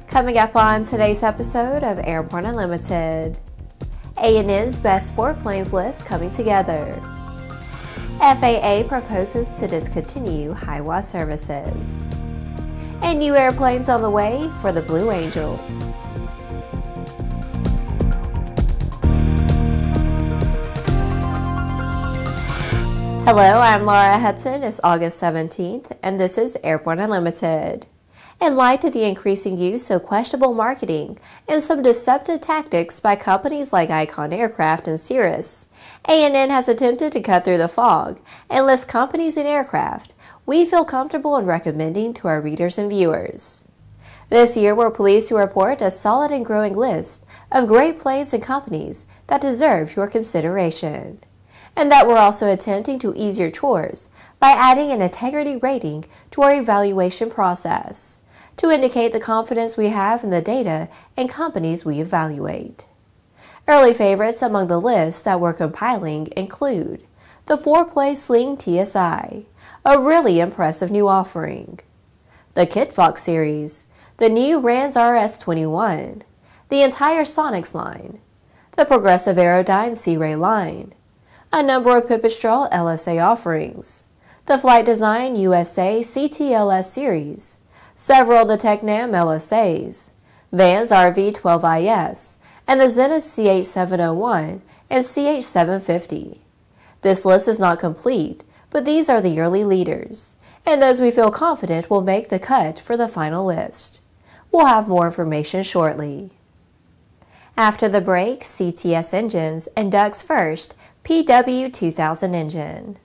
Coming up on today's episode of Airborne Unlimited, A&N's best sport planes list coming together. FAA proposes to discontinue HIWAS services. And new airplanes on the way for the Blue Angels. Hello, I'm Laura Hudson. It's August 17th, and this is Airborne Unlimited. In light of the increasing use of questionable marketing and some deceptive tactics by companies like Icon Aircraft and Cirrus, A&N has attempted to cut through the fog and list companies and aircraft we feel comfortable in recommending to our readers and viewers. This year, we're pleased to report a solid and growing list of great planes and companies that deserve your consideration, and that we're also attempting to ease your chores by adding an integrity rating to our evaluation process to indicate the confidence we have in the data and companies we evaluate. Early favorites among the list that we're compiling include the 4-play Sling TSI, a really impressive new offering, the Kit Fox series, the new Rans RS-21, the entire Sonics line, the Progressive Aerodyne Sea-Ray line, a number of Pipistrel LSA offerings, the Flight Design USA CTLS series, several of the Tecnam LSAs, Vans RV-12IS, and the Zenith CH-701 and CH-750. This list is not complete, but these are the early leaders, and those we feel confident will make the cut for the final list. We'll have more information shortly. After the break, CTS Engines inducts first PW2000 engine.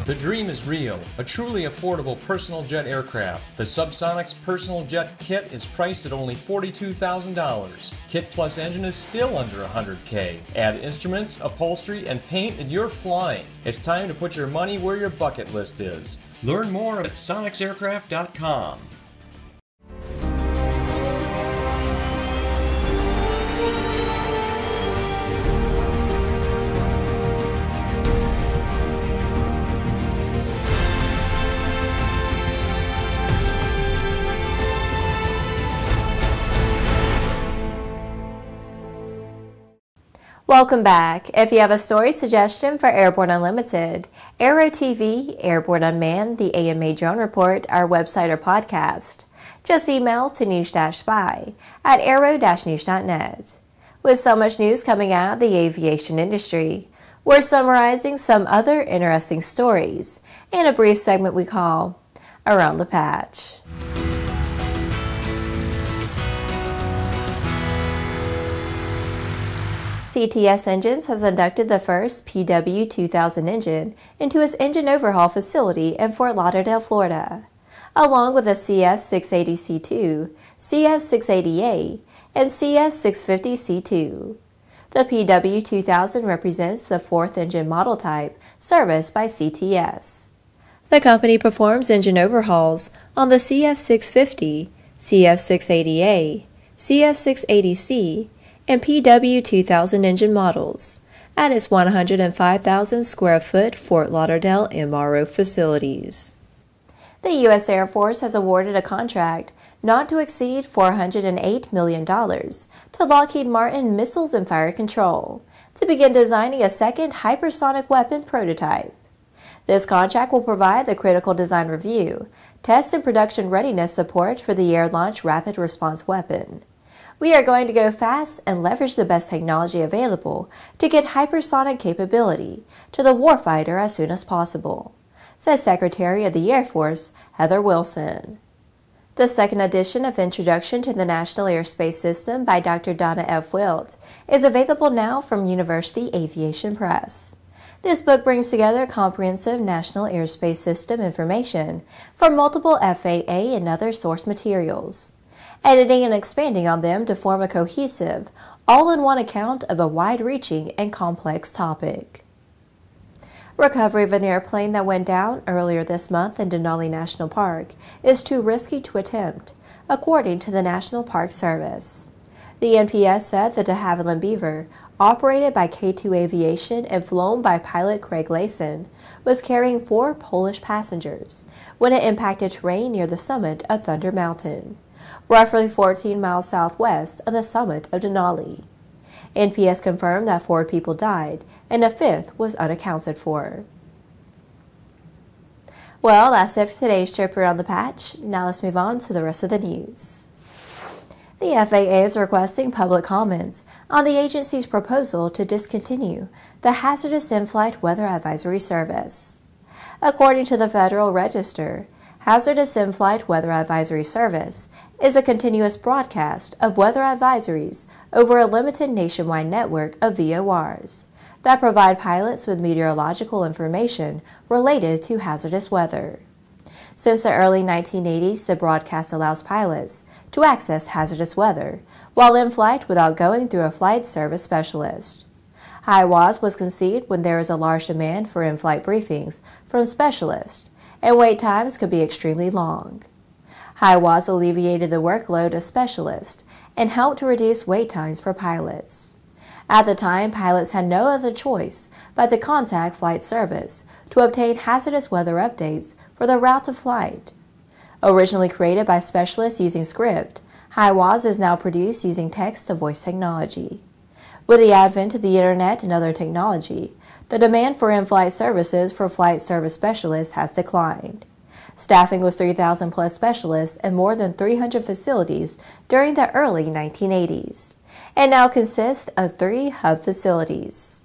The dream is real, a truly affordable personal jet aircraft. The Subsonics personal jet kit is priced at only $42,000. Kit plus engine is still under $100K. Add instruments, upholstery, and paint and you're flying. It's time to put your money where your bucket list is. Learn more at Sonicsaircraft.com. Welcome back. If you have a story suggestion for Airborne Unlimited, Aero-TV, Airborne Unmanned, the AMA Drone Report, our website or podcast, just email to news-spy@aero-news.net. With so much news coming out of the aviation industry, we're summarizing some other interesting stories in a brief segment we call Around the Patch. CTS Engines has inducted the first PW2000 engine into its engine overhaul facility in Fort Lauderdale, Florida, along with a CF680C2, CF680A, and CF650C2. The PW2000 represents the fourth engine model type serviced by CTS. The company performs engine overhauls on the CF650, CF680A, CF680C, and PW2000 engine models at its 105,000 square foot Fort Lauderdale MRO facilities. The U.S. Air Force has awarded a contract not to exceed $408 million to Lockheed Martin Missiles and Fire Control to begin designing a second hypersonic weapon prototype. This contract will provide the critical design review, test and production readiness support for the Air-Launched Rapid Response Weapon. We are going to go fast and leverage the best technology available to get hypersonic capability to the warfighter as soon as possible, said Secretary of the Air Force Heather Wilson. The second edition of Introduction to the National Airspace System by Dr. Donna F. Wilt is available now from University Aviation Press. This book brings together comprehensive National Airspace System information from multiple FAA and other source materials, editing and expanding on them to form a cohesive, all-in-one account of a wide-reaching and complex topic. Recovery of an airplane that went down earlier this month in Denali National Park is too risky to attempt, according to the National Park Service. The NPS said the de Havilland Beaver, operated by K2 Aviation and flown by pilot Craig Layson, was carrying 4 Polish passengers when it impacted terrain near the summit of Thunder Mountain, roughly 14 miles southwest of the summit of Denali. NPS confirmed that 4 people died and a 5th was unaccounted for. Well, that's it for today's trip around the patch. Now let's move on to the rest of the news. The FAA is requesting public comments on the agency's proposal to discontinue the Hazardous in-flight weather advisory service. According to the Federal Register, Hazardous in-flight weather advisory service is a continuous broadcast of weather advisories over a limited nationwide network of VORs that provide pilots with meteorological information related to hazardous weather. Since the early 1980s, the broadcast allows pilots to access hazardous weather while in flight without going through a flight service specialist. HIWAS was conceived when there is a large demand for in-flight briefings from specialists, and wait times could be extremely long. HIWAS alleviated the workload of specialists and helped to reduce wait times for pilots. At the time, pilots had no other choice but to contact flight service to obtain hazardous weather updates for the route of flight. Originally created by specialists using script, HIWAS is now produced using text-to-voice technology. With the advent of the Internet and other technology, the demand for in-flight services for flight service specialists has declined. Staffing was 3,000 plus specialists in more than 300 facilities during the early 1980s, and now consists of 3 hub facilities.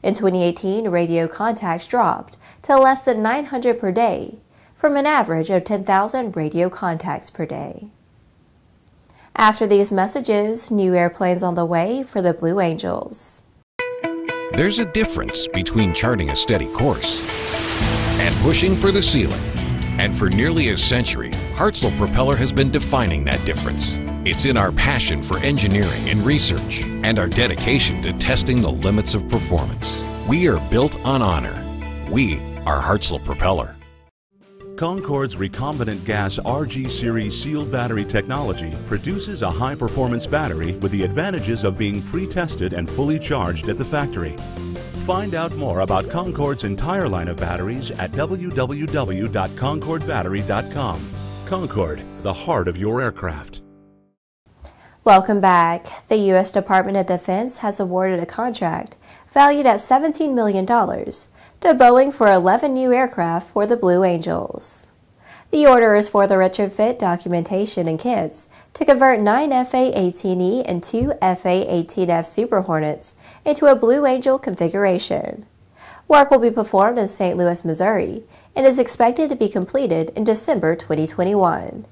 In 2018, radio contacts dropped to less than 900 per day, from an average of 10,000 radio contacts per day. After these messages, new airplanes on the way for the Blue Angels. There's a difference between charting a steady course and pushing for the ceiling. And for nearly a century, Hartzell Propeller has been defining that difference. It's in our passion for engineering and research and our dedication to testing the limits of performance. We are built on honor. We are Hartzell Propeller. Concorde's recombinant gas RG series sealed battery technology produces a high-performance battery with the advantages of being pre-tested and fully charged at the factory. Find out more about Concorde's entire line of batteries at www.concordebattery.com. Concorde, the heart of your aircraft. Welcome back. The U.S. Department of Defense has awarded a contract valued at $17 million to Boeing for 11 new aircraft for the Blue Angels. The order is for the retrofit, documentation, and kits to convert 9 FA-18E and 2 FA-18F Super Hornets into a Blue Angel configuration. Work will be performed in St. Louis, Missouri, and is expected to be completed in December 2021.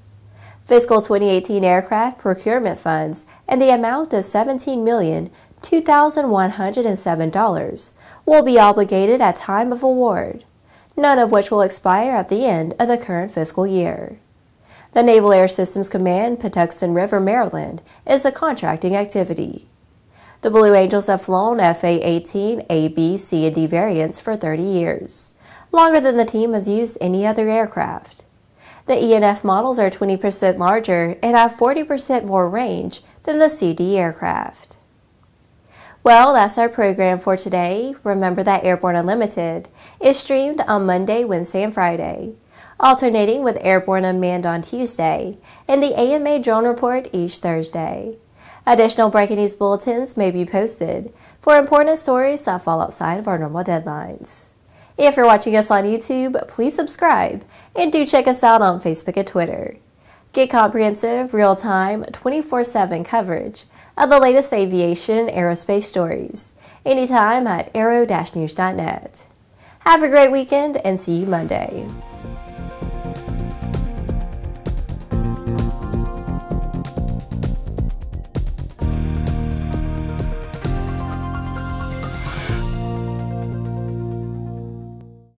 Fiscal 2018 aircraft procurement funds and the amount of $17,002,107 will be obligated at time of award, none of which will expire at the end of the current fiscal year. The Naval Air Systems Command, Patuxent River, Maryland, is the contracting activity. The Blue Angels have flown FA-18 A, B, C, and D variants for 30 years, longer than the team has used any other aircraft. The E and F models are 20% larger and have 40% more range than the CD aircraft. Well, that's our program for today. Remember that Airborne Unlimited is streamed on Monday, Wednesday, and Friday, alternating with Airborne Unmanned on Tuesday and the AMA Drone Report each Thursday. Additional breaking news bulletins may be posted for important stories that fall outside of our normal deadlines. If you're watching us on YouTube, please subscribe and do check us out on Facebook and Twitter. Get comprehensive, real-time, 24/7 coverage of the latest aviation and aerospace stories anytime at aero-news.net. Have a great weekend and see you Monday.